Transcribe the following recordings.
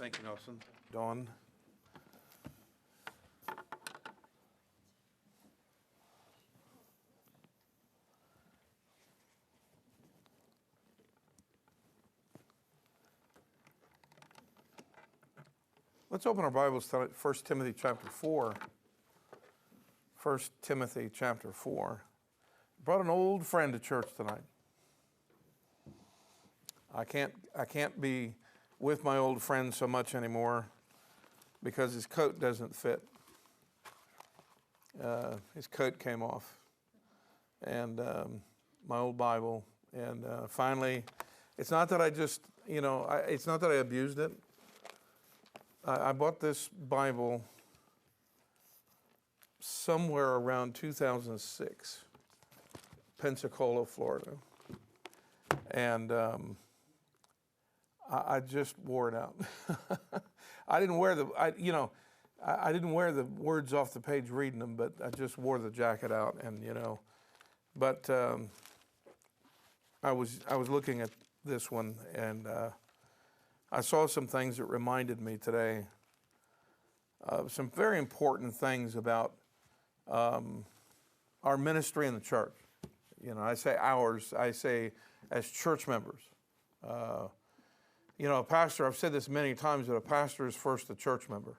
Thank you, Nelson. Dawn. Let's open our Bibles to 1 Timothy chapter 4. 1 Timothy chapter 4. Brought an old friend to church tonight. I can't be with my old friend so much anymore because his coat doesn't fit. His coat came off, and my old Bible. And finally, it's not that I just, it's not that I abused it. I bought this Bible somewhere around 2006, Pensacola, Florida. And I just wore it out. I didn't wear I didn't wear the words off the page reading them, but I just wore the jacket out, and but I was looking at this one, and I saw some things that reminded me today of some very important things about our ministry in the church. I say ours, I say as church members. A pastor, I've said this many times, that a pastor is first a church member.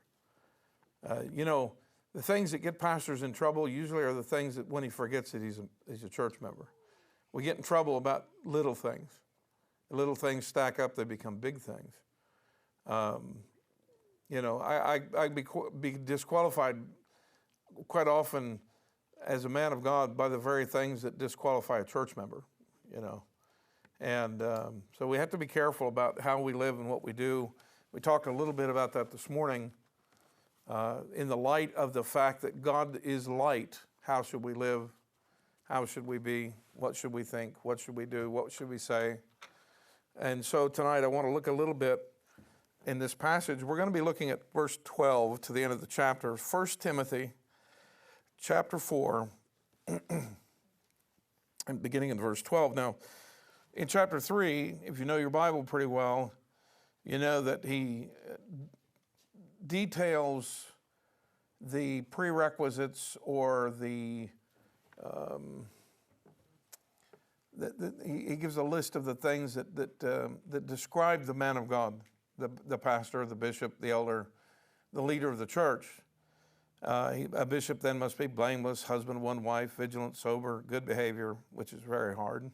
The things that get pastors in trouble usually are the things that when he forgets that he's a church member. We get in trouble about little things. Little things stack up, they become big things. I'd be disqualified quite often as a man of God by the very things that disqualify a church member, And so we have to be careful about how we live and what we do. We talked a little bit about that this morning. In the light of the fact that God is light, how should we live? How should we be? What should we think? What should we do? What should we say? And so tonight I want to look a little bit in this passage. We're going to be looking at verse 12 to the end of the chapter. 1 Timothy chapter 4, and beginning in verse 12. Now, in chapter 3, if you know your Bible pretty well, you know that he details the prerequisites or he gives a list of the things that describe the man of God, the pastor, the bishop, the elder, the leader of the church. A bishop then must be blameless, husband, one wife, vigilant, sober, good behavior, which is very hard.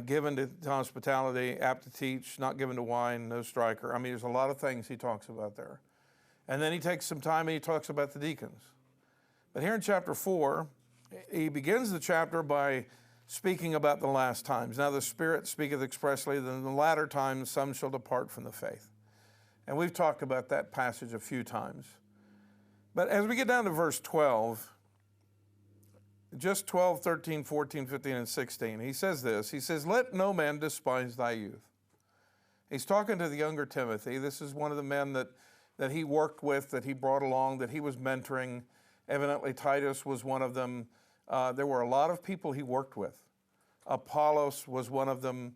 Given to hospitality, apt to teach, not given to wine, no striker. I mean, there's a lot of things he talks about there. And then he takes some time and he talks about the deacons. But here in chapter 4, he begins the chapter by speaking about the last times. Now the Spirit speaketh expressly that in the latter times some shall depart from the faith. And we've talked about that passage a few times. But as we get down to verse 12, just 12, 13, 14, 15, and 16, he says this. He says, let no man despise thy youth. He's talking to the younger Timothy. This is one of the men that he worked with, that he brought along, that he was mentoring. Evidently, Titus was one of them. There were a lot of people he worked with. Apollos was one of them.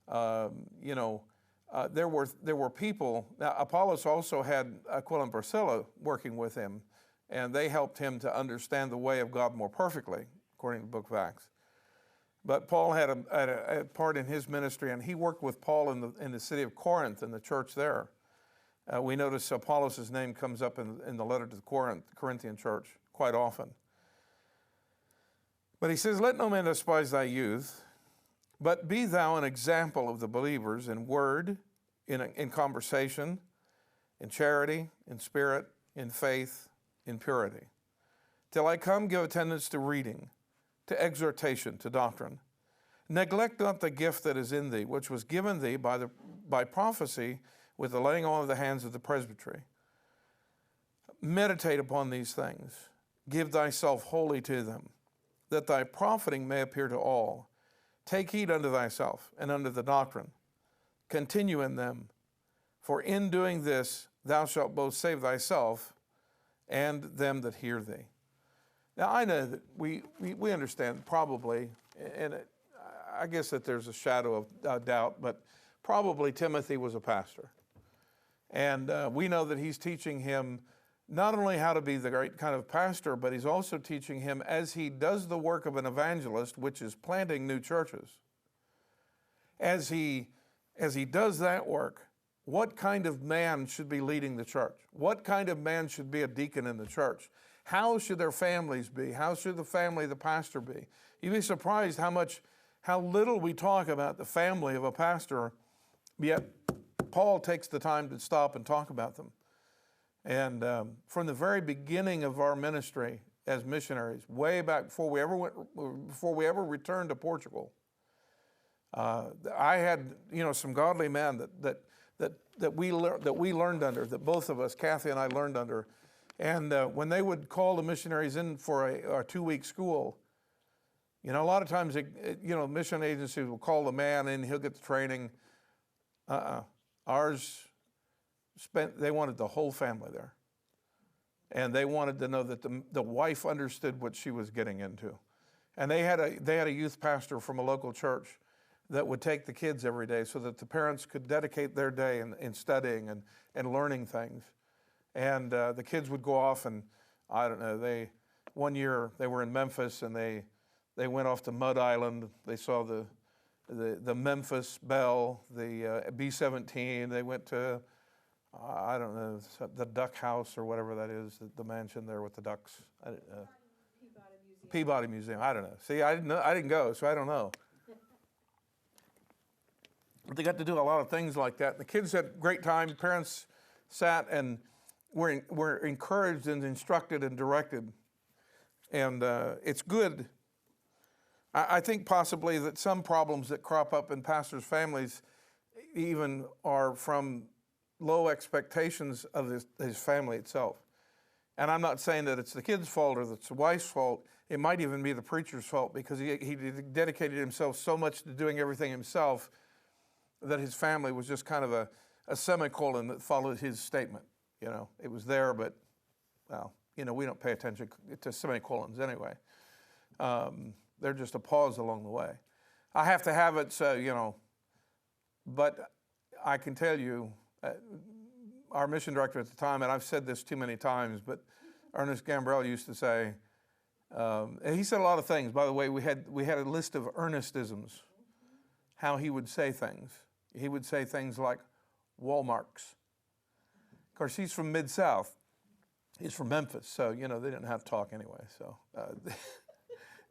There were people. Now, Apollos also had Aquila and Priscilla working with him, and they helped him to understand the way of God more perfectly, according to the book of Acts. But Paul had a part in his ministry, and he worked with Paul in the city of Corinth, in the church there. We notice Apollos' name comes up in the letter to the Corinthian church quite often. But he says, let no man despise thy youth, but be thou an example of the believers in word, in conversation, in charity, in spirit, in faith, in purity. Till I come, give attendance to reading, to exhortation, to doctrine. Neglect not the gift that is in thee, which was given thee by prophecy with the laying on of the hands of the presbytery. Meditate upon these things. Give thyself wholly to them, that thy profiting may appear to all. Take heed unto thyself and unto the doctrine. Continue in them, for in doing this thou shalt both save thyself and them that hear thee. Now, I know that we understand probably, and I guess that there's a shadow of doubt, but probably Timothy was a pastor. And we know that he's teaching him not only how to be the right kind of pastor, but he's also teaching him as he does the work of an evangelist, which is planting new churches. As he does that work, what kind of man should be leading the church? What kind of man should be a deacon in the church? How should their families be? How should the family of the pastor be? You'd be surprised how little we talk about the family of a pastor, yet Paul takes the time to stop and talk about them. And from the very beginning of our ministry as missionaries, way back before we ever returned to Portugal, I had some godly men that we learned under, that both of us, Kathy and I, learned under. And when they would call the missionaries in for a 2-week school, a lot of times, mission agencies will call the man in, he'll get the training. Ours they wanted the whole family there. And they wanted to know that the wife understood what she was getting into. And they had a youth pastor from a local church that would take the kids every day so that the parents could dedicate their day in studying and learning things. And the kids would go off and, I don't know, one year they were in Memphis and they went off to Mud Island. They saw the Memphis Belle, the B-17. They went to, I don't know, the Duck House or whatever that is, the mansion there with the ducks. Peabody Museum. I don't know. See, I didn't go, so I don't know. But they got to do a lot of things like that. The kids had a great time. Parents sat and were encouraged and instructed and directed. And it's good. I think possibly that some problems that crop up in pastors' families even are from low expectations of his family itself. And I'm not saying that it's the kid's fault or that it's the wife's fault. It might even be the preacher's fault because he dedicated himself so much to doing everything himself that his family was just kind of a semicolon that followed his statement. It was there, but, well, we don't pay attention to semicolons anyway. They're just a pause along the way. I have to have it so, but I can tell you, our mission director at the time, and I've said this too many times, but Ernest Gambrell used to say, and he said a lot of things. By the way, we had a list of Ernestisms, how he would say things. He would say things like Walmarts. Of course, he's from Mid-South. He's from Memphis, so, they didn't have to talk anyway. So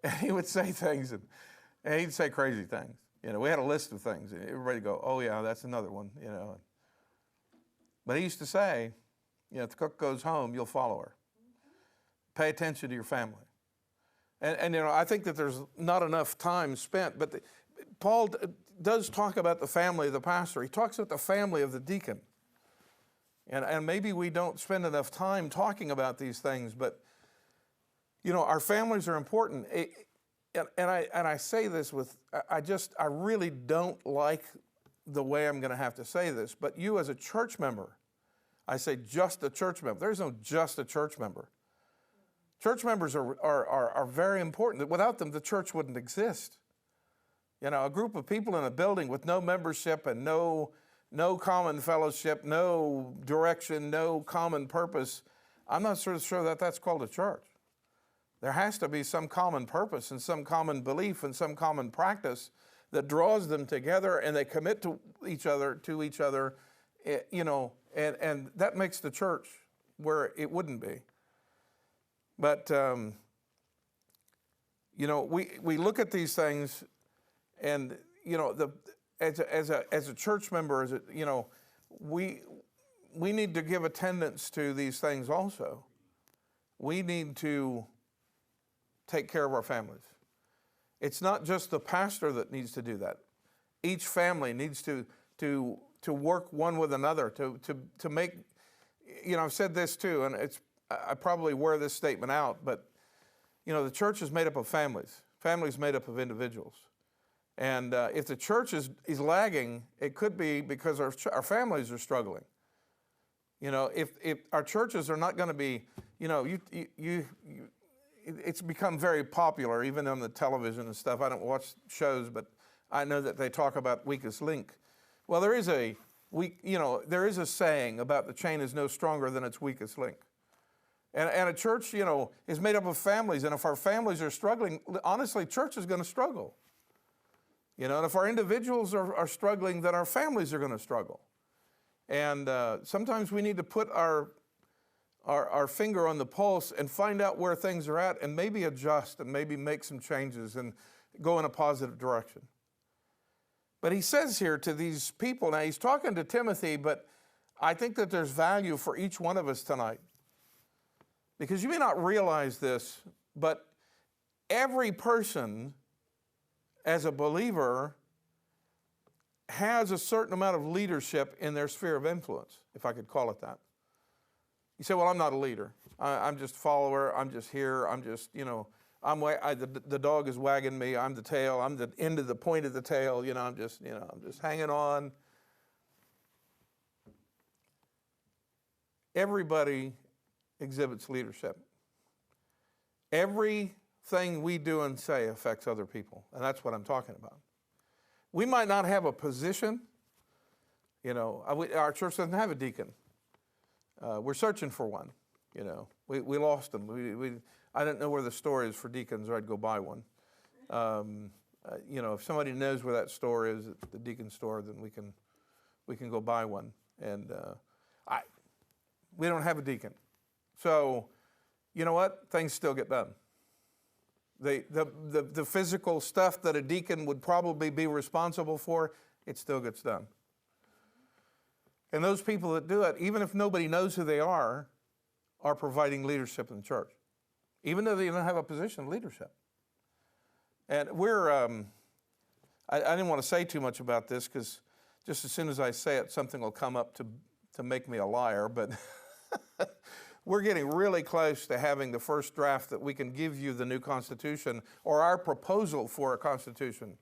and he would say things, and he'd say crazy things. We had a list of things, and everybody would go, oh, yeah, that's another one, But he used to say, if the cook goes home, you'll follow her. Pay attention to your family. And I think that there's not enough time spent, but Paul does talk about the family of the pastor. He talks about the family of the deacon. And maybe we don't spend enough time talking about these things, but, our families are important. And I say this I really don't like the way I'm going to have to say this, but you as a church member, I say just a church member. There's no just a church member. Church members are very important. Without them, the church wouldn't exist. A group of people in a building with no membership and no common fellowship, no direction, no common purpose, I'm not sure that that's called a church. There has to be some common purpose and some common belief and some common practice that draws them together and they commit to each other, and that makes the church where it wouldn't be. But, we look at these things and, as a church member, we need to give attendance to these things also. We need to take care of our families. It's not just the pastor that needs to do that. Each family needs to work one with another to make, I've said this too, and I probably wear this statement out, but, the church is made up of families. Families made up of individuals. And if the church is lagging, it could be because our families are struggling. If our churches are not going to be, it's become very popular, even on the television and stuff. I don't watch shows, but I know that they talk about weakest link. Well, there is a there is a saying about the chain is no stronger than its weakest link. And a church, is made up of families. And if our families are struggling, honestly, church is going to struggle. And if our individuals are struggling, then our families are going to struggle. And sometimes we need to put our finger on the pulse and find out where things are at and maybe adjust and maybe make some changes and go in a positive direction. But he says here to these people, now he's talking to Timothy, but I think that there's value for each one of us tonight. Because you may not realize this, but every person as a believer has a certain amount of leadership in their sphere of influence, if I could call it that. You say, well, I'm not a leader. I'm just a follower. I'm just here. I'm just, the dog is wagging me. I'm the tail. I'm the end of the point of the tail. I'm just hanging on. Everybody exhibits leadership. Everything we do and say affects other people, and that's what I'm talking about. We might not have a position. Our church doesn't have a deacon. We're searching for one. We lost them. I didn't know where the store is for deacons, or I'd go buy one. If somebody knows where that store is, the deacon store, then we can go buy one. And we don't have a deacon. So, you know what? Things still get done. The physical stuff that a deacon would probably be responsible for, it still gets done. And those people that do it, even if nobody knows who they are providing leadership in the church, even though they don't have a position of leadership. And I didn't want to say too much about this because just as soon as I say it, something will come up to make me a liar, but we're getting really close to having the first draft that we can give you the new Constitution or our proposal for a Constitution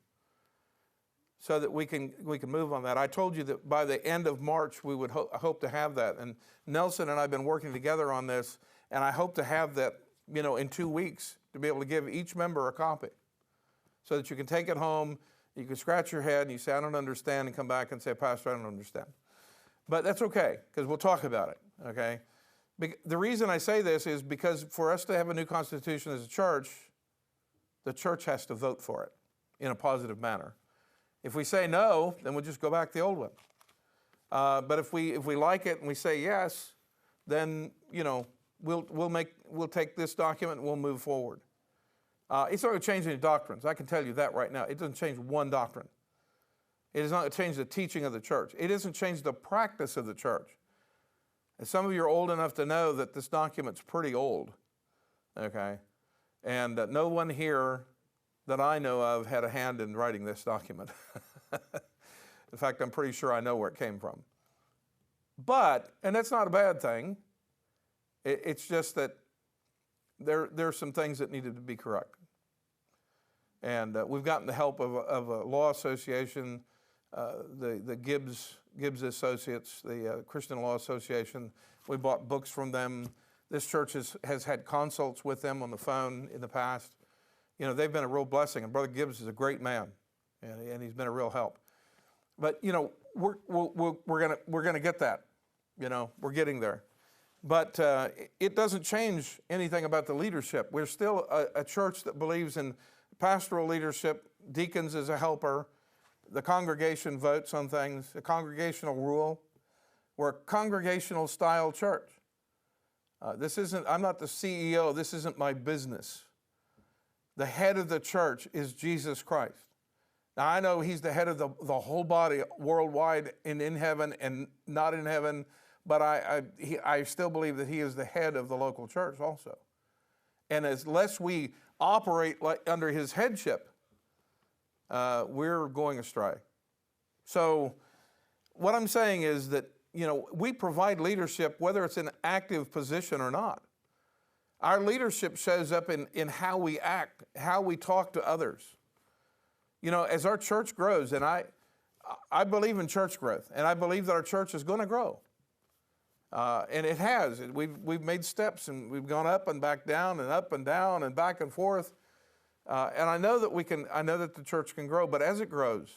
so that we can move on that. I told you that by the end of March we would hope to have that. And Nelson and I have been working together on this, and I hope to have that in 2 weeks to be able to give each member a copy so that you can take it home, you can scratch your head and you say, I don't understand, and come back and say, Pastor, I don't understand. But that's okay, because we'll talk about it, okay? The reason I say this is because for us to have a new Constitution as a church, the church has to vote for it in a positive manner. If we say no, then we'll just go back to the old one. But if we like it and we say yes, then we'll take this document and we'll move forward. It's not going to change any doctrines. I can tell you that right now. It doesn't change one doctrine. It does not change the teaching of the church. It doesn't change the practice of the church. And some of you are old enough to know that this document's pretty old, okay? And no one here that I know of had a hand in writing this document. In fact, I'm pretty sure I know where it came from. But, and that's not a bad thing, it's just that there's some things that needed to be corrected. And we've gotten the help of a law association, the Gibbs Associates, the Christian Law Association. We bought books from them. This church has had consults with them on the phone in the past. They've been a real blessing. And Brother Gibbs is a great man, and he's been a real help. But we're gonna get that. We're getting there. But it doesn't change anything about the leadership. We're still a church that believes in pastoral leadership, deacons as a helper. The congregation votes on things, the congregational rule. We're a congregational style church. I'm not the CEO, this isn't my business. The head of the church is Jesus Christ. Now I know he's the head of the whole body worldwide and in heaven and not in heaven, but I still believe that he is the head of the local church also. And unless we operate under his headship, we're going astray. So what I'm saying is that, we provide leadership whether it's an active position or not. Our leadership shows up in how we act, how we talk to others. As our church grows, and I believe in church growth, and I believe that our church is going to grow. And it has. We've made steps, and we've gone up and back down and up and down and back and forth. And I know that the church can grow, but as it grows,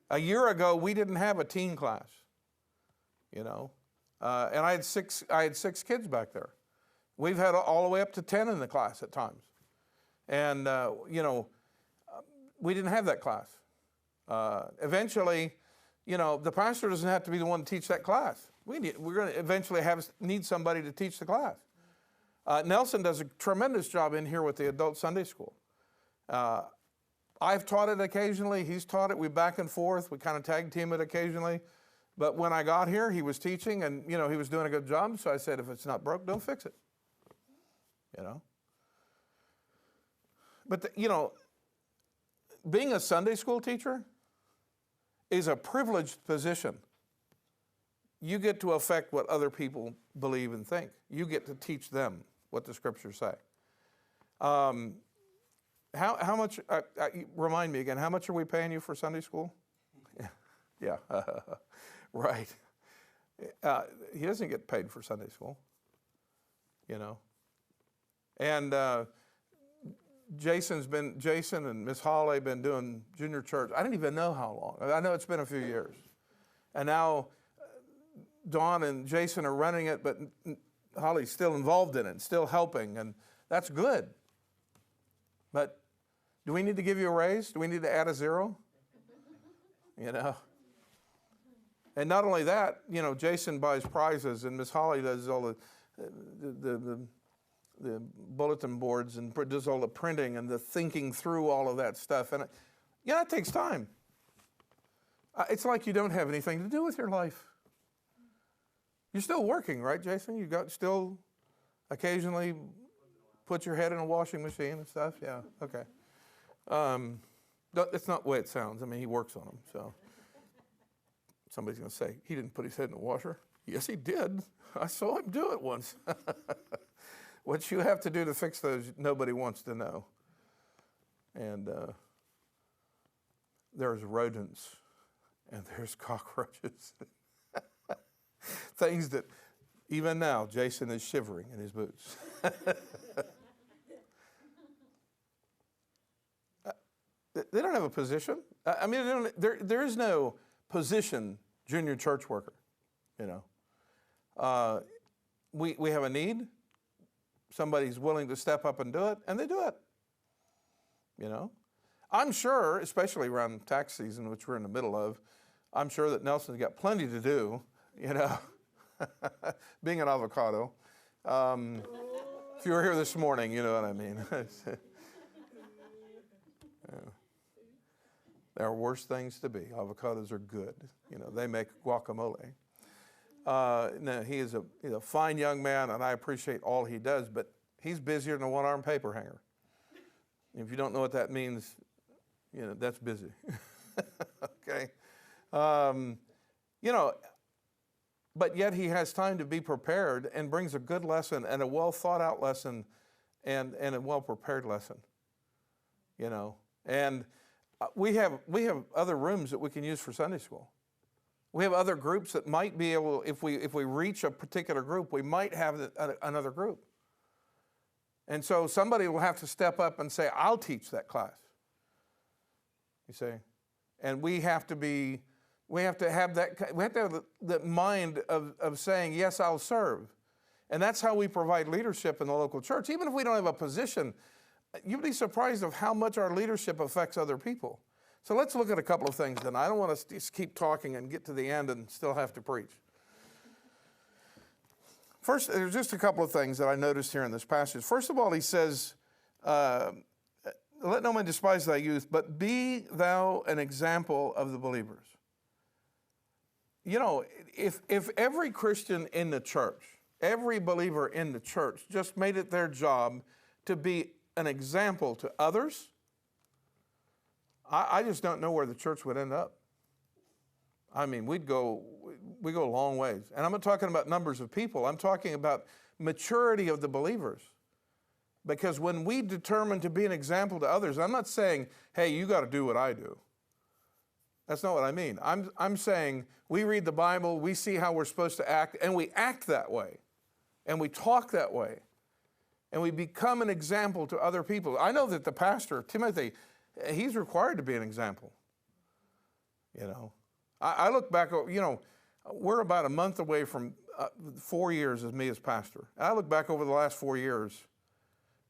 A year ago, we didn't have a teen class, and I had six kids back there. We've had all the way up to 10 in the class at times. And, we didn't have that class. Eventually, the pastor doesn't have to be the one to teach that class. We're going to eventually need somebody to teach the class. Nelson does a tremendous job in here with the adult Sunday school. I've taught it occasionally. He's taught it. We back and forth. We kind of tag team it occasionally. But when I got here, he was teaching, and, he was doing a good job. So I said, if it's not broke, don't fix it. But, being a Sunday school teacher is a privileged position. You get to affect what other people believe and think. You get to teach them what the Scriptures say. How much, remind me again, how much are we paying you for Sunday school? Yeah, right. He doesn't get paid for Sunday school, And Jason and Miss Holly been doing junior church. I didn't even know how long. I know it's been a few years. And now Dawn and Jason are running it, but Holly's still involved in it, still helping, and that's good. But do we need to give you a raise? Do we need to add a zero? And not only that, Jason buys prizes, and Miss Holly does all the bulletin boards and does all the printing and the thinking through all of that stuff. And it takes time. It's like you don't have anything to do with your life. You're still working, right, Jason? You still occasionally put your head in a washing machine and stuff? Yeah, okay. It's not the way it sounds. I mean, he works on them, so. Somebody's going to say, he didn't put his head in the washer. Yes, he did. I saw him do it once. What you have to do to fix those, nobody wants to know. And there's rodents, and there's cockroaches. Things that, even now, Jason is shivering in his boots. They don't have a position. I mean, there is no position junior church worker, We have a need. Somebody's willing to step up and do it, and they do it. I'm sure, especially around tax season, which we're in the middle of, I'm sure that Nelson's got plenty to do, being an avocado. If you were here this morning, you know what I mean. There are worse things to be. Avocados are good. They make guacamole. No, he is a fine young man, and I appreciate all he does, but he's busier than a one-armed paper hanger. If you don't know what that means, that's busy. Okay? But yet he has time to be prepared and brings a good lesson and a well-thought-out lesson and a well-prepared lesson. And we have other rooms that we can use for Sunday school. We have other groups that might be able, if we reach a particular group, we might have another group. And so somebody will have to step up and say, I'll teach that class. You see? And we have to have that mind of saying, yes, I'll serve. And that's how we provide leadership in the local church. Even if we don't have a position, you'd be surprised of how much our leadership affects other people. So let's look at a couple of things then. I don't want to just keep talking and get to the end and still have to preach. First, there's just a couple of things that I noticed here in this passage. First of all, he says, let no man despise thy youth, but be thou an example of the believers. If every Christian in the church, every believer in the church just made it their job to be an example to others, I just don't know where the church would end up. I mean, we go a long ways. And I'm not talking about numbers of people. I'm talking about maturity of the believers. Because when we determine to be an example to others, I'm not saying, hey, you got to do what I do. That's not what I mean. I'm saying we read the Bible, we see how we're supposed to act, and we act that way. And we talk that way. And we become an example to other people. I know that the pastor, Timothy, he's required to be an example. You know, I look back, you know, we're about a month away from 4 years as me as pastor. And I look back over the last 4 years,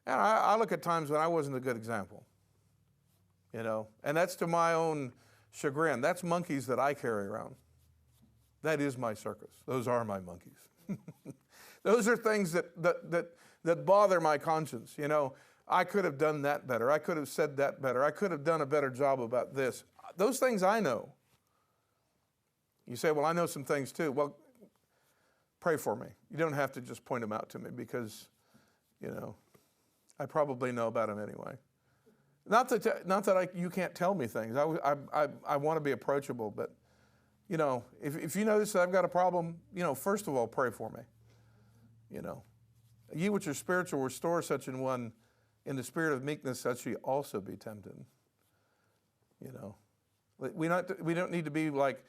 and I look at times when I wasn't a good example, you know, and that's to my own chagrin. That's monkeys that I carry around. That is my circus. Those are my monkeys. Those are things that bother my conscience. You know, I could have done that better. I could have said that better. I could have done a better job about this. Those things I know. You say, well, I know some things too. Well, pray for me. You don't have to just point them out to me because, you know, I probably know about them anyway. Not that you can't tell me things. I want to be approachable, but, you know, if you notice that I've got a problem, you know, first of all, pray for me. You know, ye which are spiritual, restore such an one in the spirit of meekness, such ye also be tempted. You know, we don't need to be like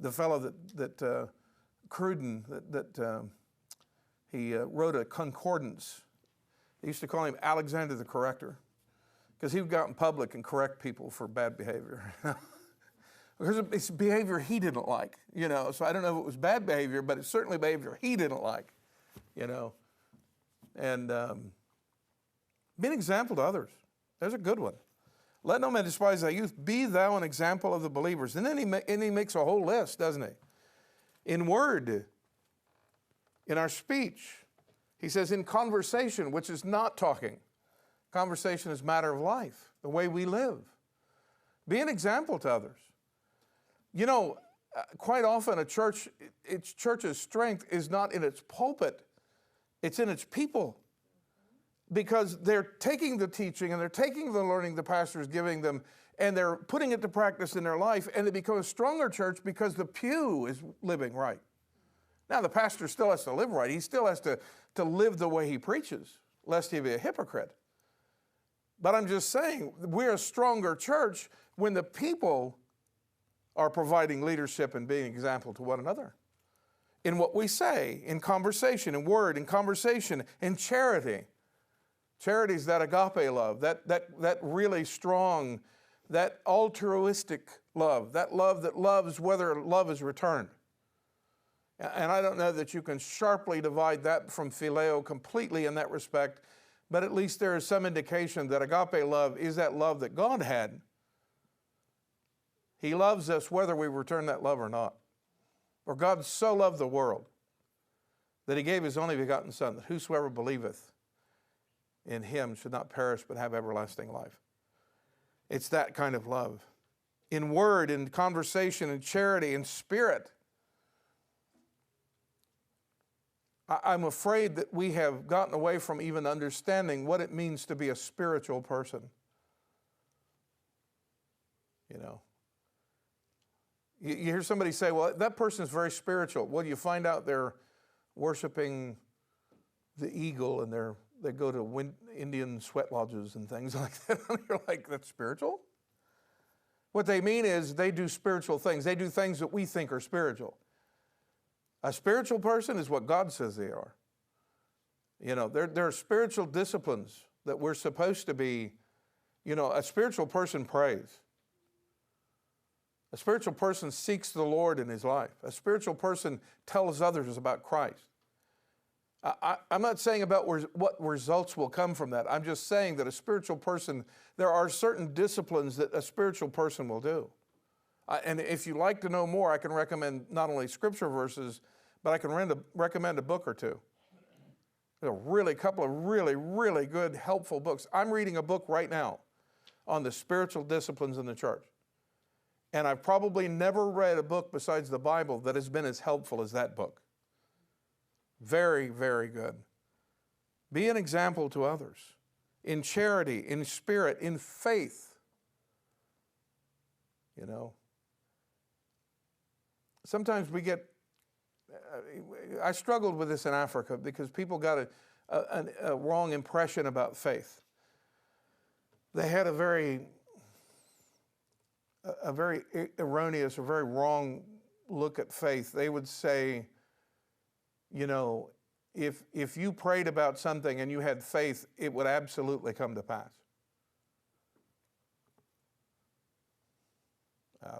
the fellow that Cruden, he wrote a concordance. They used to call him Alexander the Corrector because he would go out in public and correct people for bad behavior. Because it's behavior he didn't like, you know. So I don't know if it was bad behavior, but it's certainly behavior he didn't like, you know. And be an example to others. There's a good one. Let no man despise thy youth. Be thou an example of the believers. And then he makes a whole list, doesn't he? In word, in our speech. He says in conversation, which is not talking. Conversation is matter of life, the way we live. Be an example to others. You know, quite often its church's strength is not in its pulpit, it's in its people. Because they're taking the teaching and they're taking the learning the pastor is giving them and they're putting it to practice in their life, and they become a stronger church because the pew is living right. Now, the pastor still has to live right. He still has to live the way he preaches, lest he be a hypocrite. But I'm just saying, we're a stronger church when the people are providing leadership and being an example to one another. In what we say, in conversation, in word, in conversation, in charity. Charity is that agape love, that really strong, that altruistic love, that loves whether love is returned. And I don't know that you can sharply divide that from phileo completely in that respect, but at least there is some indication that agape love is that love that God had. He loves us whether we return that love or not. For God so loved the world that he gave his only begotten Son, that whosoever believeth in him should not perish but have everlasting life. It's that kind of love. In word, in conversation, in charity, in spirit. I'm afraid that we have gotten away from even understanding what it means to be a spiritual person. You know. You hear somebody say, well, that person is very spiritual. Well, you find out they're worshiping the eagle and they go to Indian sweat lodges and things like that. You're like, that's spiritual? What they mean is they do spiritual things. They do things that we think are spiritual. A spiritual person is what God says they are. You know, there are spiritual disciplines that we're supposed to be. You know, a spiritual person prays. A spiritual person seeks the Lord in his life. A spiritual person tells others about Christ. I'm not saying about what results will come from that. I'm just saying that a spiritual person, there are certain disciplines that a spiritual person will do. And if you'd like to know more, I can recommend not only scripture verses, but I can recommend a book or two. There's a couple of really, really good, helpful books. I'm reading a book right now on the spiritual disciplines in the church. And I've probably never read a book besides the Bible that has been as helpful as that book. Very, very good. Be an example to others in charity, in spirit, in faith. You know, sometimes we get, I struggled with this in Africa because people got a wrong impression about faith. They had a very erroneous or very wrong look at faith. They would say, you know, if you prayed about something and you had faith, it would absolutely come to pass.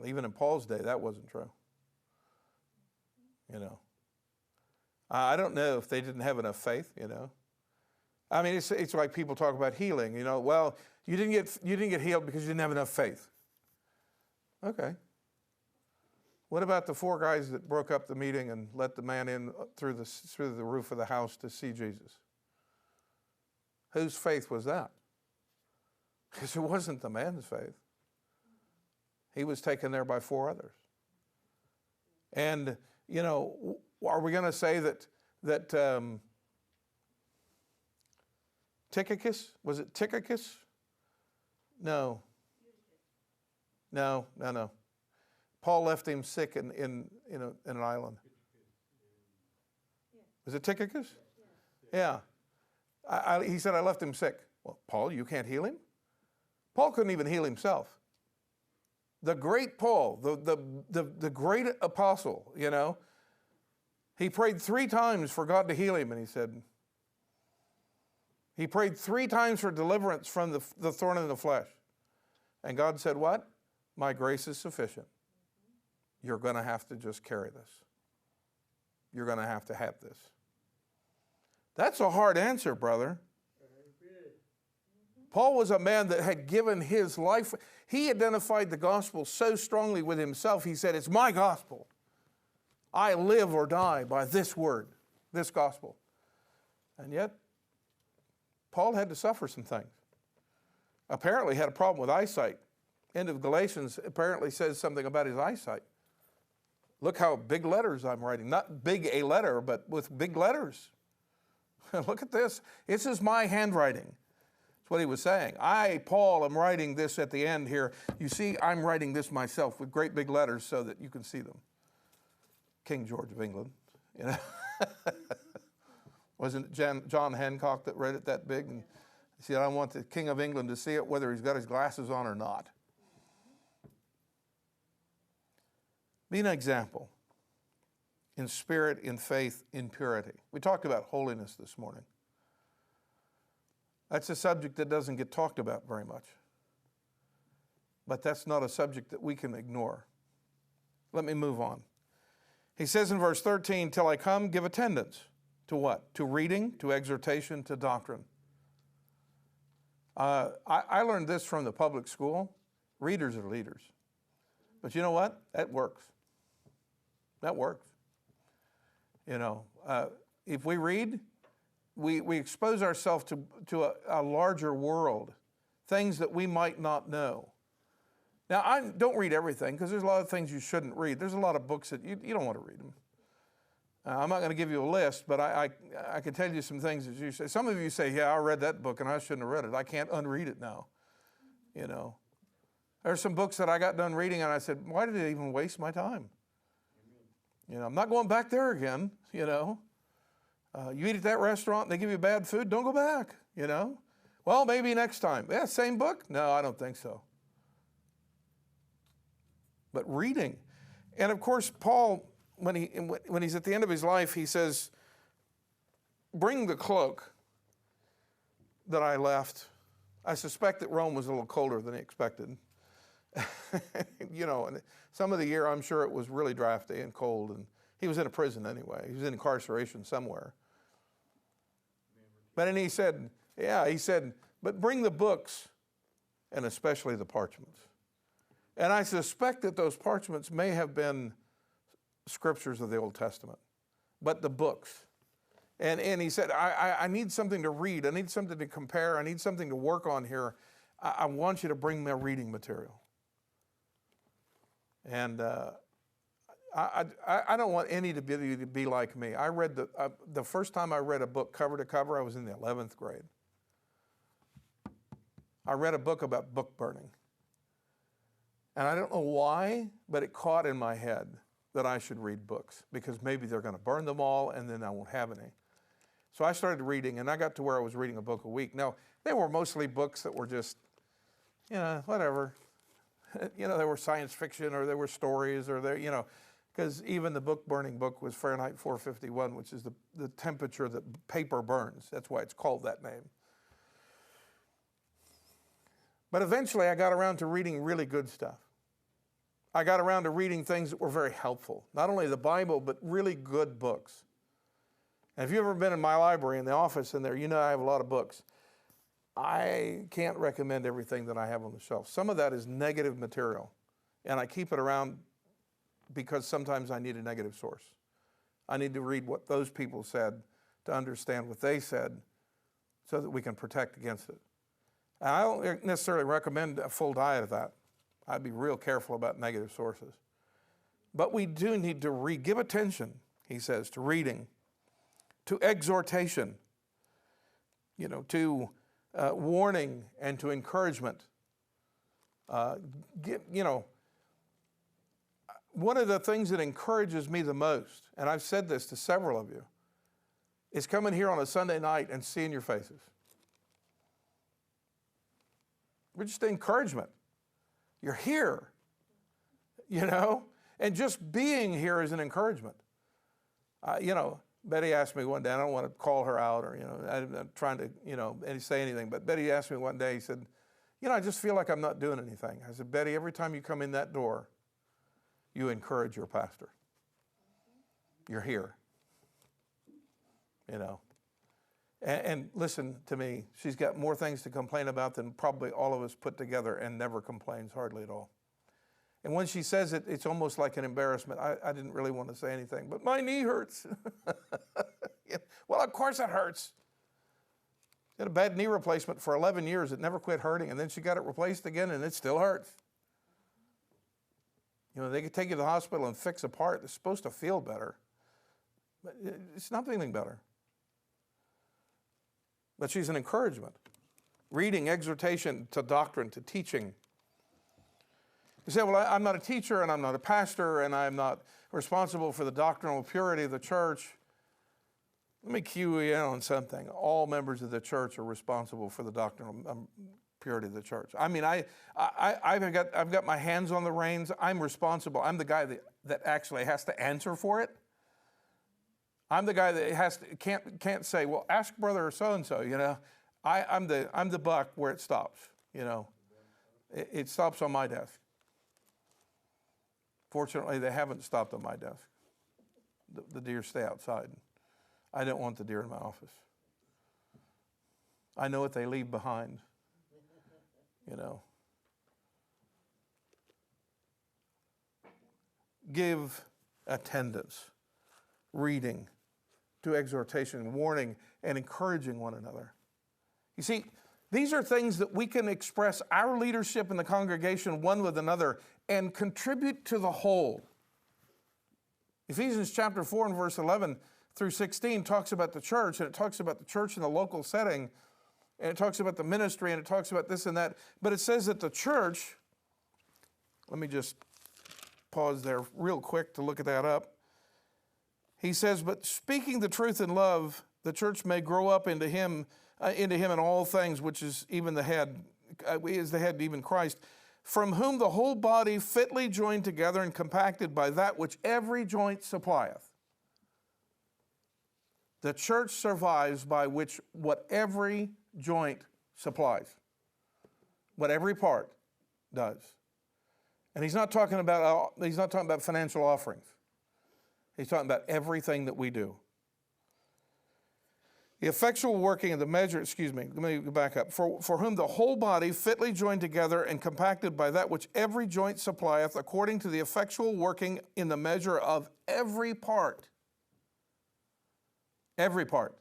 Even in Paul's day, that wasn't true. You know, I don't know if they didn't have enough faith. You know, I mean, it's like people talk about healing. You know, well, you didn't get healed because you didn't have enough faith. Okay. What about the 4 guys that broke up the meeting and let the man in through the roof of the house to see Jesus? Whose faith was that? Because it wasn't the man's faith. He was taken there by 4 others. And, you know, are we going to say that Tychicus, was it Tychicus? No. Paul left him sick in an island. Was it Tychicus? Yeah. He said, I left him sick. Well, Paul, you can't heal him? Paul couldn't even heal himself. The great Paul, the great apostle, you know, he prayed 3 times for God to heal him, and he prayed 3 times for deliverance from the thorn in the flesh. And God said, what? My grace is sufficient. You're going to have to just carry this. You're going to have this. That's a hard answer, brother. Paul was a man that had given his life. He identified the gospel so strongly with himself. He said, it's my gospel. I live or die by this word, this gospel. And yet, Paul had to suffer some things. Apparently had a problem with eyesight. End of Galatians apparently says something about his eyesight. Look how big letters I'm writing. Not big a letter, but with big letters. Look at this. This is my handwriting. That's what he was saying. I, Paul, am writing this at the end here. You see, I'm writing this myself with great big letters so that you can see them. King George of England, you know. Wasn't it John Hancock that read it that big? And he said, I want the King of England to see it whether he's got his glasses on or not. Be an example in spirit, in faith, in purity. We talked about holiness this morning. That's a subject that doesn't get talked about very much. But that's not a subject that we can ignore. Let me move on. He says in verse 13, till I come, give attendance. To what? To reading, to exhortation, to doctrine. I learned this from the public school. Readers are leaders. But you know what? That works. That works. You know, if we read, we expose ourselves to a larger world, things that we might not know. Now, I don't read everything because there's a lot of things you shouldn't read. There's a lot of books that you don't want to read them. I'm not going to give you a list, but I can tell you some things that you say. Some of you say, yeah, I read that book and I shouldn't have read it. I can't unread it now. You know, there's some books that I got done reading and I said, why did I even waste my time? You know, I'm not going back there again, you know. You eat at that restaurant and they give you bad food, don't go back, you know. Well, maybe next time. Yeah, same book? No, I don't think so. But reading. And of course, Paul, when he's at the end of his life, he says, bring the cloak that I left. I suspect that Rome was a little colder than he expected. You know, and some of the year, I'm sure it was really drafty and cold, and he was in a prison anyway. He was in incarceration somewhere. But then he said, but bring the books, and especially the parchments. And I suspect that those parchments may have been scriptures of the Old Testament, but the books. And he said, I need something to read. I need something to compare. I need something to work on here. I want you to bring me reading material. And I don't want any to be like me. I read the first time I read a book cover to cover, I was in the 11th grade. I read a book about book burning. And I don't know why, but it caught in my head that I should read books because maybe they're going to burn them all and then I won't have any. So I started reading, and I got to where I was reading a book a week. Now, they were mostly books that were just, you know, whatever. You know, they were science fiction or they were stories or they, you know, because even the book burning book was Fahrenheit 451, which is the temperature that paper burns. That's why it's called that name. But eventually I got around to reading really good stuff. I got around to reading things that were very helpful. Not only the Bible, but really good books. And if you've ever been in my library in the office in there, you know I have a lot of books. I can't recommend everything that I have on the shelf. Some of that is negative material, and I keep it around because sometimes I need a negative source. I need to read what those people said to understand what they said so that we can protect against it. And I don't necessarily recommend a full diet of that. I'd be real careful about negative sources. But we do need to give attention, he says, to reading, to exhortation, to warning and to encouragement. One of the things that encourages me the most, and I've said this to several of you, is coming here on a Sunday night and seeing your faces. We're just encouragement. You're here, and just being here is an encouragement. Betty asked me one day, I don't want to call her out or, I'm not trying to, say anything, but Betty asked me one day, he said, I just feel like I'm not doing anything. I said, Betty, every time you come in that door, you encourage your pastor. You're here, And listen to me, she's got more things to complain about than probably all of us put together and never complains hardly at all. And when she says it, it's almost like an embarrassment. I didn't really want to say anything, but my knee hurts. Well, of course it hurts. She had a bad knee replacement for 11 years. It never quit hurting, and then she got it replaced again, and it still hurts. They could take you to the hospital and fix a part that's supposed to feel better, but it's not feeling better. But she's an encouragement. Reading, exhortation to doctrine, to teaching. You say, well, I'm not a teacher and I'm not a pastor and I'm not responsible for the doctrinal purity of the church. Let me cue you in on something. All members of the church are responsible for the doctrinal purity of the church. I mean, I've got my hands on the reins. I'm responsible. I'm the guy that actually has to answer for it. I'm the guy that can't say, well, ask brother so-and-so, I'm the buck where it stops, It stops on my desk. Fortunately, they haven't stopped on my desk. The deer stay outside. I don't want the deer in my office. I know what they leave behind, Give attendance, reading, to exhortation, warning, and encouraging one another. You see, these are things that we can express our leadership in the congregation one with another and contribute to the whole. Ephesians chapter 4 and verse 11 through 16 talks about the church, and it talks about the church in the local setting, and it talks about the ministry, and it talks about this and that. But it says that the church, let me just pause there real quick to look at that up. He says, but speaking the truth in love, the church may grow up into him in all things, which is even the head, is the head, even Christ, from whom the whole body fitly joined together and compacted by that which every joint supplieth. The church survives by what every joint supplies, what every part does. And he's not talking about financial offerings. He's talking about everything that we do. The effectual working of the measure, let me go back up. For whom the whole body fitly joined together and compacted by that which every joint supplieth, according to the effectual working in the measure of every part. Every part.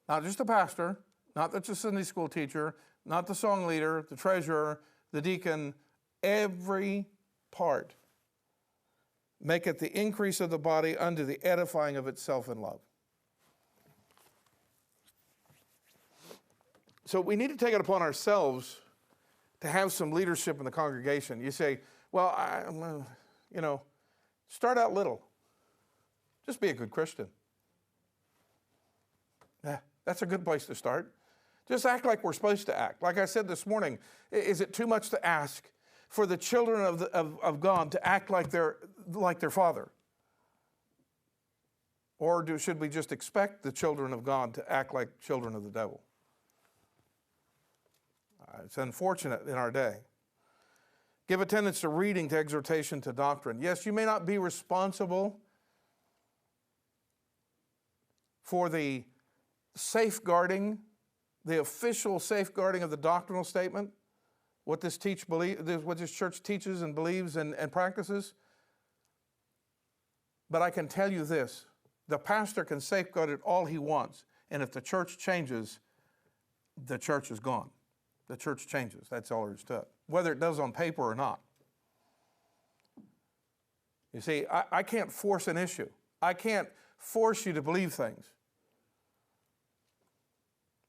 Not just the pastor, not just the Sunday school teacher, not the song leader, the treasurer, the deacon, every part. Maketh the increase of the body unto the edifying of itself in love. So we need to take it upon ourselves to have some leadership in the congregation. You say, well, start out little. Just be a good Christian. Yeah, that's a good place to start. Just act like we're supposed to act. Like I said this morning, is it too much to ask for the children of God to act like their father? Or should we just expect the children of God to act like children of the devil? It's unfortunate in our day. Give attendance to reading, to exhortation, to doctrine. Yes, you may not be responsible for the safeguarding, the official safeguarding of the doctrinal statement, what this church teaches and believes and practices. But I can tell you this, the pastor can safeguard it all he wants, and if the church changes, the church is gone. The church changes. That's all there is to it, whether it does on paper or not. You see, I can't force an issue. I can't force you to believe things.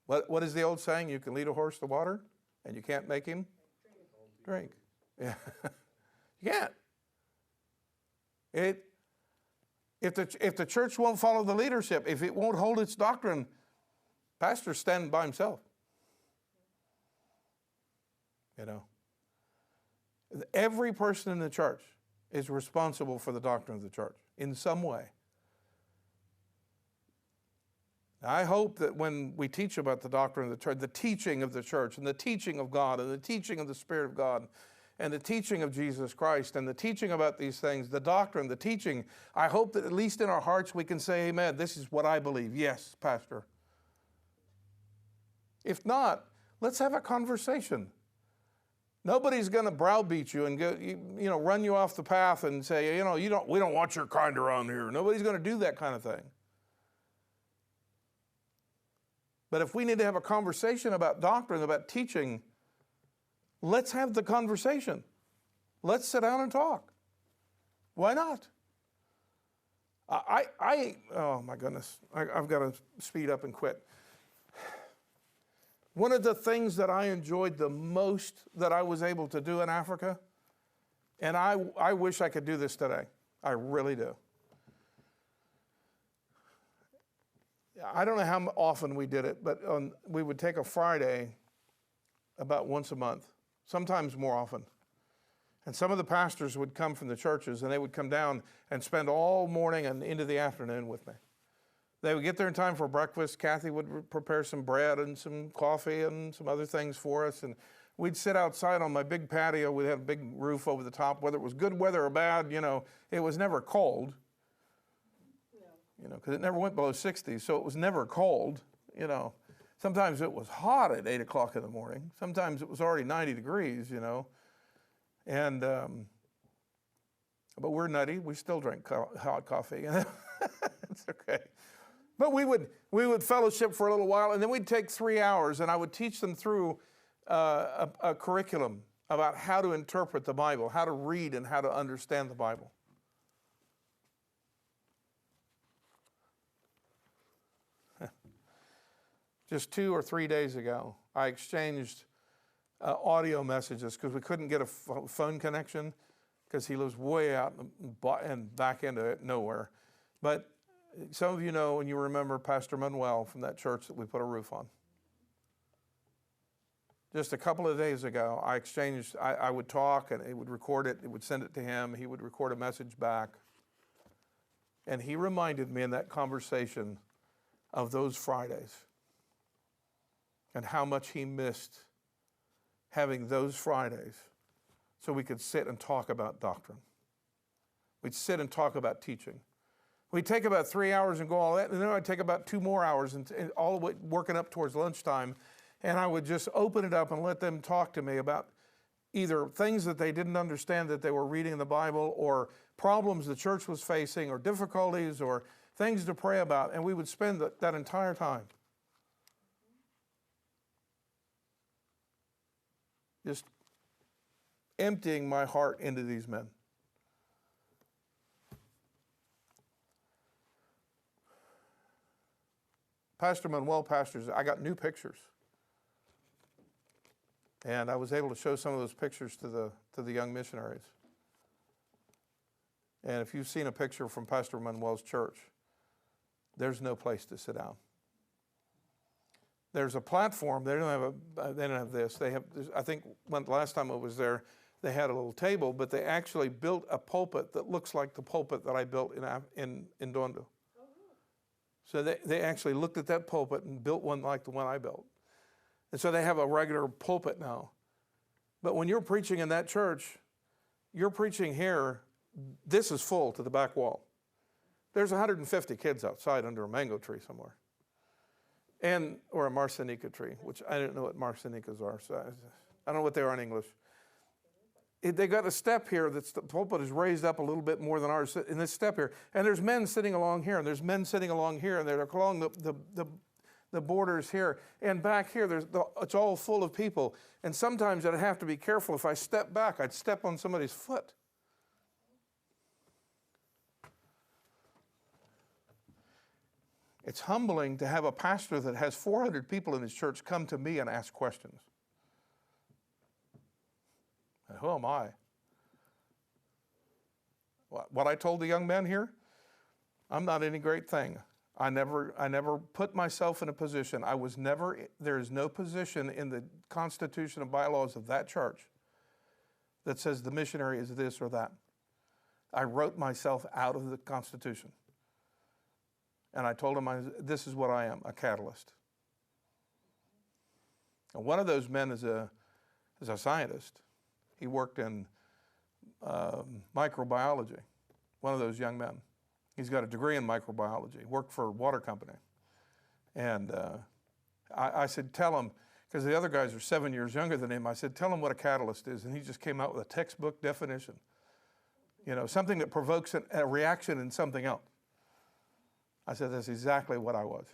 What is the old saying? You can lead a horse to water, and you can't make him drink. Yeah. You can't. If the church won't follow the leadership, if it won't hold its doctrine, pastor's standing by himself. You know, every person in the church is responsible for the doctrine of the church in some way. I hope that when we teach about the doctrine of the church, the teaching of the church and the teaching of God and the teaching of the Spirit of God and the teaching of Jesus Christ and the teaching about these things, the doctrine, the teaching, I hope that at least in our hearts we can say, amen, this is what I believe. Yes, Pastor. If not, let's have a conversation. Nobody's going to browbeat you and go, run you off the path and say, we don't want your kind around here. Nobody's going to do that kind of thing. But if we need to have a conversation about doctrine, about teaching, let's have the conversation. Let's sit down and talk. Why not? Oh my goodness, I've got to speed up and quit. One of the things that I enjoyed the most that I was able to do in Africa, and I wish I could do this today. I really do. I don't know how often we did it, but we would take a Friday about once a month, sometimes more often. And some of the pastors would come from the churches, and they would come down and spend all morning and into the afternoon with me. They would get there in time for breakfast. Kathy would prepare some bread and some coffee and some other things for us. And we'd sit outside on my big patio. We had a big roof over the top. Whether it was good weather or bad, it was never cold. Because it never went below 60, so it was never cold. Sometimes it was hot at 8 o'clock in the morning. Sometimes it was already 90 degrees, And, but we're nutty. We still drink hot coffee. It's okay. But we would fellowship for a little while, and then we'd take 3 hours, and I would teach them through a curriculum about how to interpret the Bible, how to read and how to understand the Bible. Just 2 or 3 days ago, I exchanged audio messages because we couldn't get a phone connection because he lives way out and back into nowhere. But some of you know and you remember Pastor Manuel from that church that we put a roof on. Just a couple of days ago, I would talk and he would record it, it would send it to him, he would record a message back. And he reminded me in that conversation of those Fridays and how much he missed having those Fridays so we could sit and talk about doctrine. We'd sit and talk about teaching. We'd take about 3 hours and go all that, and then I'd take about 2 more hours and all the way working up towards lunchtime, and I would just open it up and let them talk to me about either things that they didn't understand that they were reading in the Bible, or problems the church was facing, or difficulties, or things to pray about, and we would spend that entire time just emptying my heart into these men. Pastor Manuel pastors, I got new pictures. And I was able to show some of those pictures to the young missionaries. And if you've seen a picture from Pastor Manuel's church, there's no place to sit down. There's a platform. They don't have this. They have. I think last time I was there, they had a little table, but they actually built a pulpit that looks like the pulpit that I built in Ndondo. So they actually looked at that pulpit and built one like the one I built. And so they have a regular pulpit now. But when you're preaching in that church, You're preaching here, this is full to the back wall. There's 150 kids outside under a mango tree somewhere. Or a marsinica tree, which I don't know what marsinicas are. So I don't know what they are in English. They got a step here the pulpit is raised up a little bit more than ours in this step here. And there's men sitting along here, and there's men sitting along here, and they're along the borders here. And back here, it's all full of people. And sometimes I'd have to be careful. If I step back, I'd step on somebody's foot. It's humbling to have a pastor that has 400 people in his church come to me and ask questions. And who am I? What I told the young men here, I'm not any great thing. I never put myself in a position. There is no position in the constitution and bylaws of that church that says the missionary is this or that. I wrote myself out of the constitution. And I told him, this is what I am, a catalyst. And one of those men is a scientist. He worked in microbiology, one of those young men. He's got a degree in microbiology, worked for a water company. And I said, tell him, because the other guys are 7 years younger than him, I said, tell him what a catalyst is. And he just came out with a textbook definition. You know, something that provokes a reaction in something else. I said, that's exactly what I was.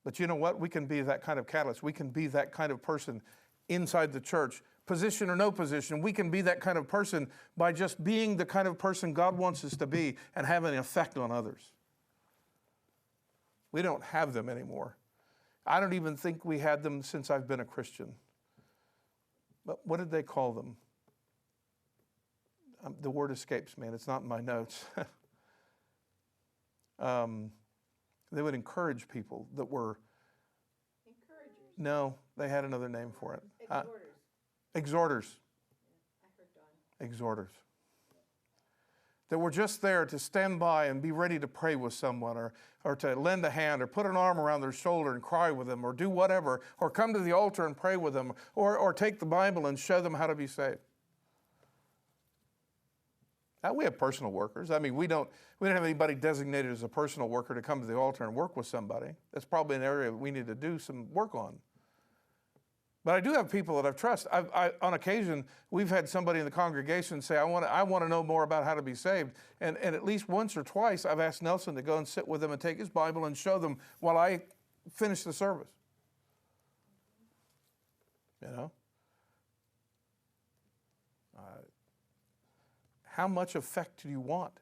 But you know what? We can be that kind of catalyst. We can be that kind of person inside the church, position or no position. We can be that kind of person by just being the kind of person God wants us to be and having an effect on others. We don't have them anymore. I don't even think we had them since I've been a Christian. But what did they call them? The word escapes me, and it's not in my notes. They would encourage people that were... Encouragers? No, they had another name for it. Exhorters. Yeah, I heard Don. Exhorters. That were just there to stand by and be ready to pray with someone or to lend a hand or put an arm around their shoulder and cry with them or do whatever, or come to the altar and pray with them or take the Bible and show them how to be saved. Now, we have personal workers. I mean, we don't have anybody designated as a personal worker to come to the altar and work with somebody. That's probably an area we need to do some work on. But I do have people that I trust. On occasion, we've had somebody in the congregation say, I want to know more about how to be saved. And at least once or twice, I've asked Nelson to go and sit with them and take his Bible and show them while I finish the service. You know? How much effect do you want?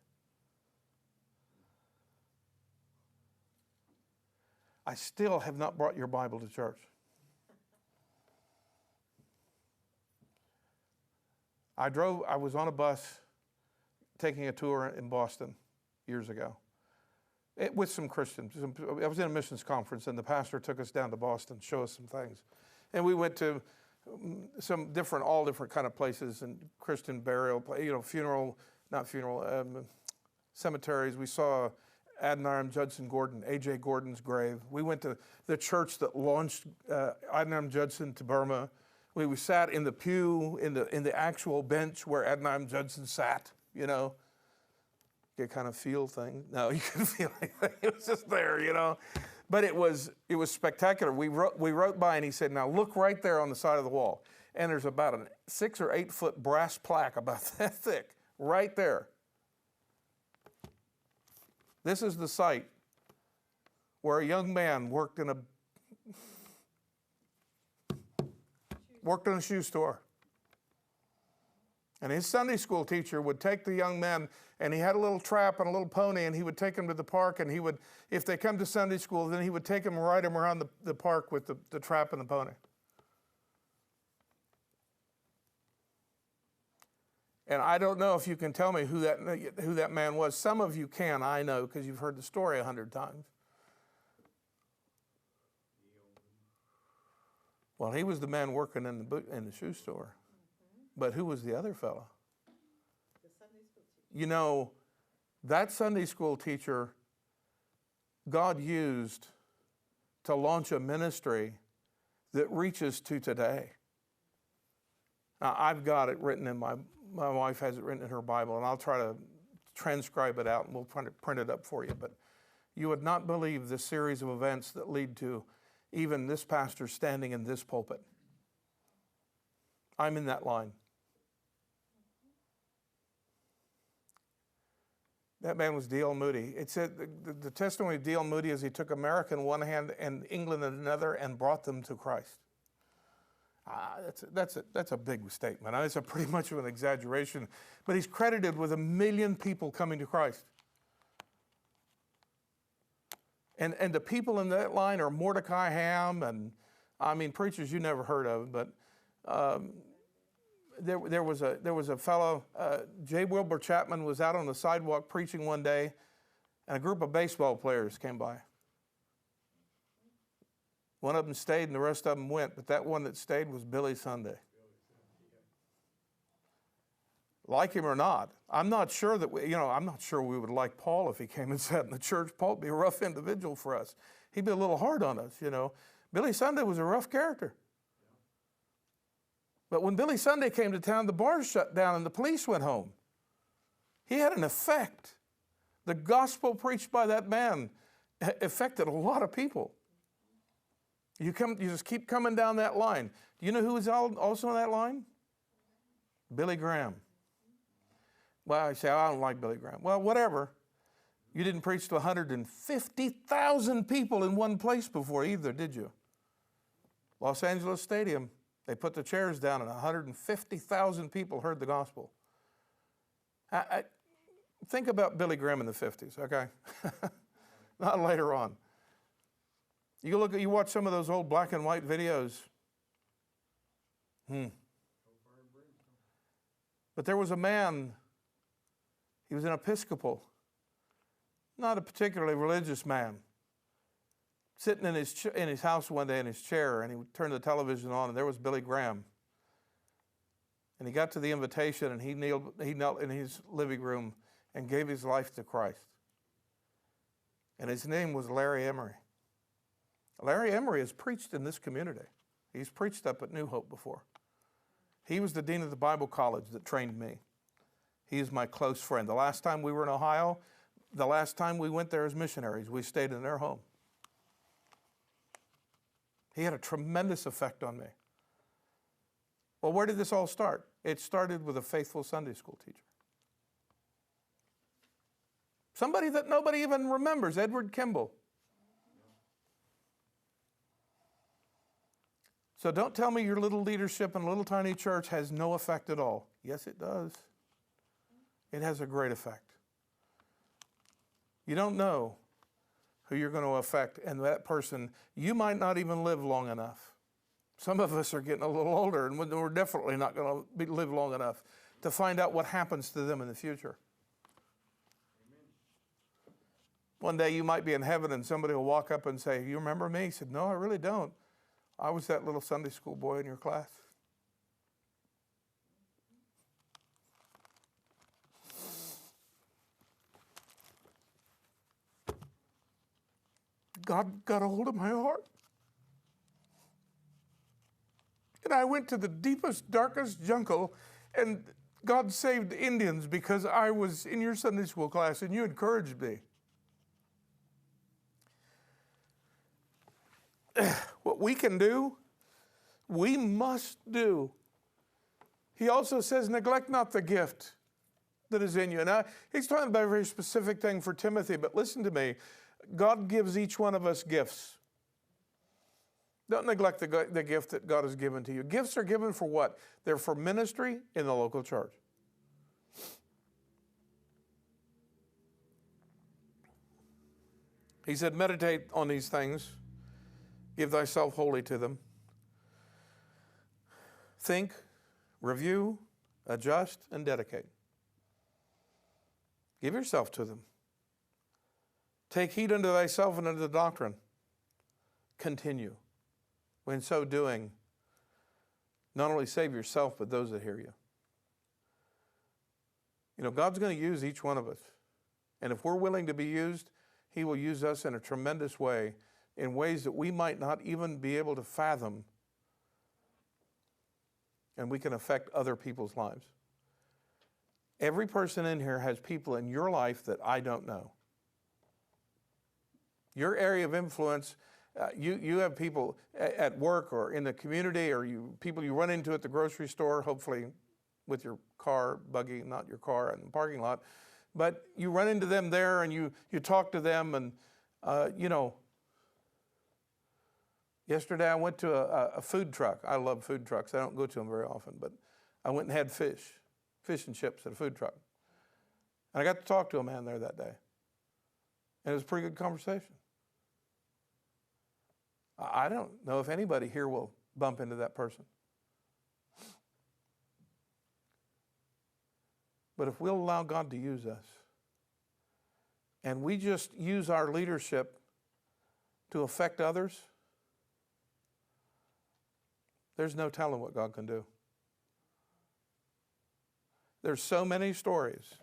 I still have not brought your Bible to church. I was on a bus taking a tour in Boston years ago with some Christians. I was in a missions conference, and the pastor took us down to Boston to show us some things. And we went to all different kind of places, and Christian burial, cemeteries. We saw Adoniram Judson Gordon, A.J. Gordon's grave. We went to the church that launched Adoniram Judson to Burma. We sat in the pew, in the actual bench where Adoniram Judson sat, you know. You kind of feel things. No, you couldn't feel anything. It was just there, you know. But it was spectacular. We wrote by, and he said, now look right there on the side of the wall. And there's about a 6 or 8 foot brass plaque about that thick, right there. This is the site where a young man worked in a shoe store. And his Sunday school teacher would take the young men, and he had a little trap and a little pony, and he would take them to the park, and he would, if they come to Sunday school, then he would take them and ride them around the park with the trap and the pony. And I don't know if you can tell me who that man was. Some of you can, I know, because you've heard the story 100 times. Well, he was the man working in the shoe store. But who was the other fellow? The Sunday school teacher. You know, that Sunday school teacher God used to launch a ministry that reaches to today. Now, I've got it written in my wife has it written in her Bible, and I'll try to transcribe it out and we'll print it up for you. But you would not believe the series of events that lead to even this pastor standing in this pulpit. I'm in that line. That man was D.L. Moody. It said the testimony of D.L. Moody is he took America in one hand and England in another and brought them to Christ. That's a big statement. It's a pretty much of an exaggeration, but he's credited with 1 million people coming to Christ. And the people in that line are Mordecai Ham and preachers you never heard of, but there was a fellow, J. Wilbur Chapman was out on the sidewalk preaching one day, and a group of baseball players came by. One of them stayed and the rest of them went, but that one that stayed was Billy Sunday. Like him or not, I'm not sure we would like Paul if he came and sat in the church. Paul would be a rough individual for us. He'd be a little hard on us, Billy Sunday was a rough character. But when Billy Sunday came to town, the bars shut down and the police went home. He had an effect. The gospel preached by that man affected a lot of people. You just keep coming down that line. Do you know who was also on that line? Billy Graham. Well, I say, I don't like Billy Graham. Well, whatever. You didn't preach to 150,000 people in one place before either, did you? Los Angeles Stadium, they put the chairs down and 150,000 people heard the gospel. Think about Billy Graham in the 50s, okay? Not later on. You watch some of those old black and white videos. But there was a man, he was an Episcopal, not a particularly religious man, sitting in his house one day in his chair, and he turned the television on, and there was Billy Graham. And he got to the invitation, and he knelt in his living room and gave his life to Christ. And his name was Larry Emery. Larry Emery has preached in this community. He's preached up at New Hope before. He was the dean of the Bible college that trained me. He is my close friend. The last time we were in Ohio, the last time we went there as missionaries, we stayed in their home. He had a tremendous effect on me. Well, where did this all start? It started with a faithful Sunday school teacher. Somebody that nobody even remembers, Edward Kimball. So don't tell me your little leadership in a little tiny church has no effect at all. Yes, it does. It has a great effect. You don't know who you're going to affect, and that person, you might not even live long enough. Some of us are getting a little older, and we're definitely not going to live long enough to find out what happens to them in the future. One day you might be in heaven and somebody will walk up and say, "You remember me?" He said, "No, I really don't. I was that little Sunday school boy in your class." God got a hold of my heart. And I went to the deepest, darkest jungle, and God saved Indians because I was in your Sunday school class and you encouraged me. What we can do, we must do. He also says, neglect not the gift that is in you. Now, he's talking about a very specific thing for Timothy, but listen to me. God gives each one of us gifts. Don't neglect the gift that God has given to you. Gifts are given for what? They're for ministry in the local church. He said, meditate on these things. Give thyself wholly to them. Think, review, adjust, and dedicate. Give yourself to them. Take heed unto thyself and unto the doctrine. Continue. In so doing, not only save yourself, but those that hear you. You know, God's going to use each one of us. And if we're willing to be used, He will use us in a tremendous way, in ways that we might not even be able to fathom. and we can affect other people's lives. Every person in here has people in your life that I don't know. Your area of influence, you have people at work or in the community, or people you run into at the grocery store, hopefully with your car, buggy, not your car, in the parking lot. But you run into them there and you talk to them, and yesterday I went to a food truck. I love food trucks. I don't go to them very often, but I went and had fish and chips at a food truck. And I got to talk to a man there that day. And it was a pretty good conversation. I don't know if anybody here will bump into that person. But if we'll allow God to use us, and we just use our leadership to affect others, there's no telling what God can do. There's so many stories.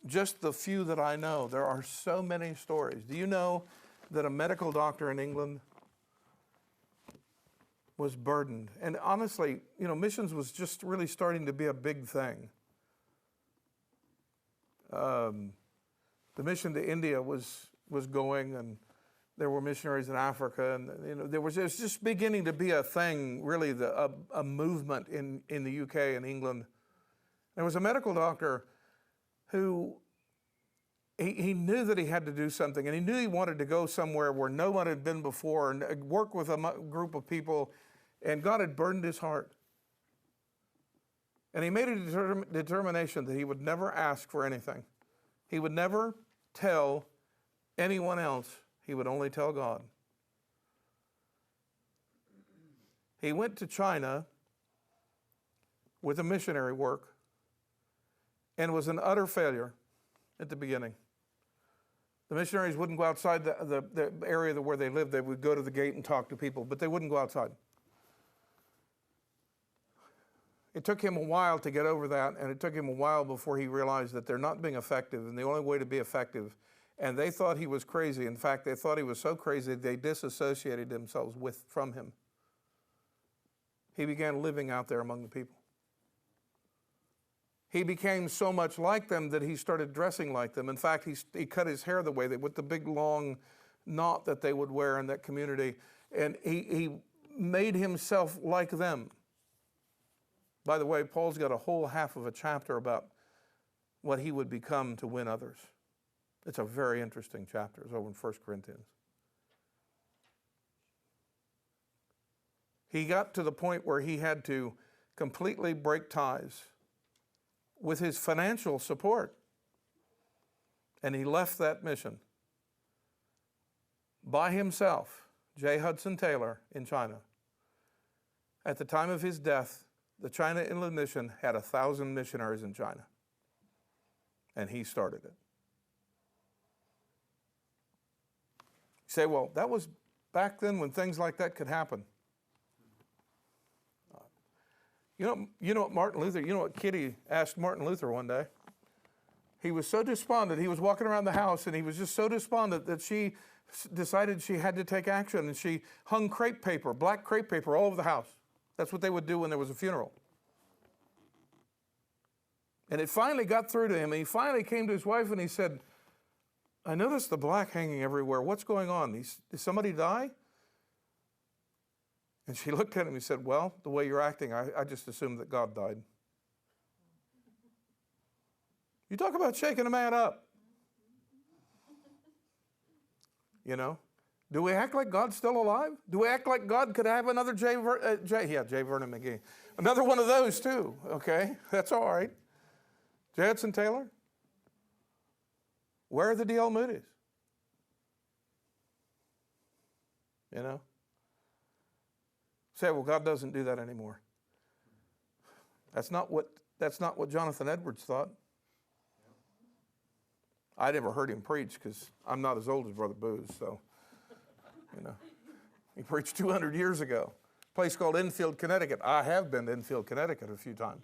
Just the few that I know, there are so many stories. Do you know that a medical doctor in England was burdened? And honestly, missions was just really starting to be a big thing. The mission to India was going, and there were missionaries in Africa, and it was just beginning to be a thing, really, a movement in the UK and England. There was a medical doctor who he knew that he had to do something, and he knew he wanted to go somewhere where no one had been before and work with a group of people, and God had burdened his heart. And he made a determination that he would never ask for anything. He would never tell anyone else. He would only tell God. He went to China with a missionary work and was an utter failure at the beginning. The missionaries wouldn't go outside the area where they lived. They would go to the gate and talk to people, but they wouldn't go outside. It took him a while to get over that, and it took him a while before he realized that they're not being effective, and the only way to be effective, and they thought he was crazy. In fact, they thought he was so crazy they disassociated themselves from him. He began living out there among the people. He became so much like them that he started dressing like them. In fact, he cut his hair the way with the big long knot that they would wear in that community, and he made himself like them. By the way, Paul's got a whole half of a chapter about what he would become to win others. It's a very interesting chapter. It's over in 1 Corinthians. He got to the point where he had to completely break ties with his financial support. And he left that mission by himself, J. Hudson Taylor, in China. At the time of his death, the China Inland Mission had 1,000 missionaries in China. And he started it. You say, well, that was back then when things like that could happen. You know what Martin Luther, what Kitty asked Martin Luther one day? He was so despondent. He was walking around the house, and he was just so despondent that she decided she had to take action, and she hung crepe paper, black crepe paper, all over the house. That's what they would do when there was a funeral. And it finally got through to him, and he finally came to his wife, and he said, I noticed the black hanging everywhere. What's going on? Did somebody die? And she looked at him and said, well, the way you're acting, I just assumed that God died. You talk about shaking a man up. Do we act like God's still alive? Do we act like God could have another J. Vernon McGee? Another one of those too, okay? That's all right. J. Hudson Taylor? Where are the D.L. Moody's? Say, well, God doesn't do that anymore. That's not what Jonathan Edwards thought. I never heard him preach because I'm not as old as Brother Booz, so, He preached 200 years ago. A place called Enfield, Connecticut. I have been to Enfield, Connecticut a few times.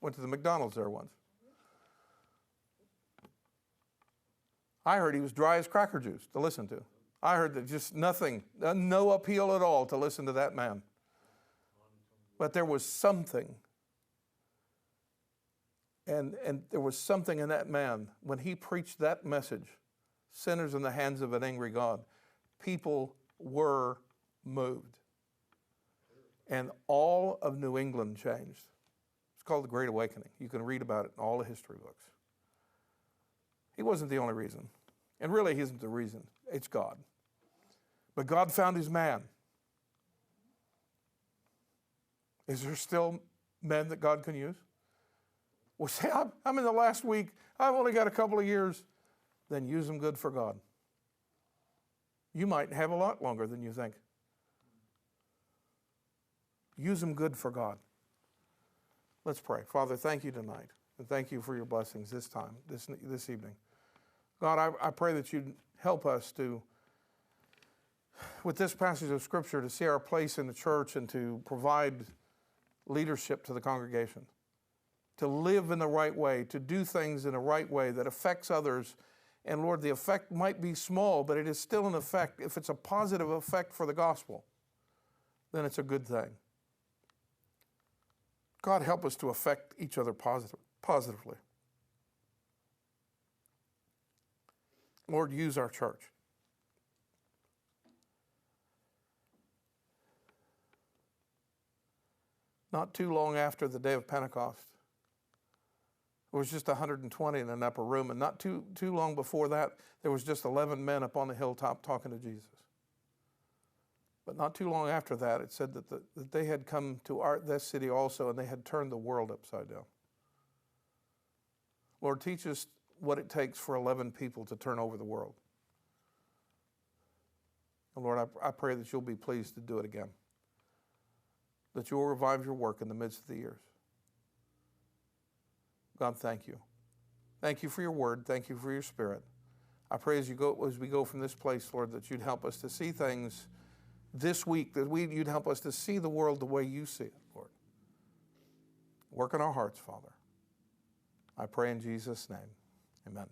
Went to the McDonald's there once. I heard he was dry as cracker juice to listen to. I heard that just nothing, no appeal at all to listen to that man. But there was something. And there was something in that man when he preached that message, sinners in the hands of an angry God. People were moved. And all of New England changed. It's called the Great Awakening. You can read about it in all the history books. He wasn't the only reason. And really, he isn't the reason. It's God. But God found his man. Is there still men that God can use? Well, say, I'm in the last week. I've only got a couple of years. Then use them good for God. You might have a lot longer than you think. Use them good for God. Let's pray. Father, thank you tonight. And thank you for your blessings this time, this evening. God, I pray that you'd help us to, with this passage of Scripture, to see our place in the church and to provide leadership to the congregation, to live in the right way, to do things in a right way that affects others. And Lord, the effect might be small, but it is still an effect. If it's a positive effect for the gospel, then it's a good thing. God, help us to affect each other positively. Lord, use our church. Not too long after the day of Pentecost, it was just 120 in an upper room, and not too long before that, there was just 11 men up on the hilltop talking to Jesus. But not too long after that, it said that they had come to this city also, and they had turned the world upside down. Lord, teach us what it takes for 11 people to turn over the world. And Lord, I pray that you'll be pleased to do it again, that you'll revive your work in the midst of the years. God, thank you. Thank you for your word. Thank you for your spirit. I pray as we go from this place, Lord, that you'd help us to see things this week, that you'd help us to see the world the way you see it, Lord. Work in our hearts, Father. I pray in Jesus' name. Amen.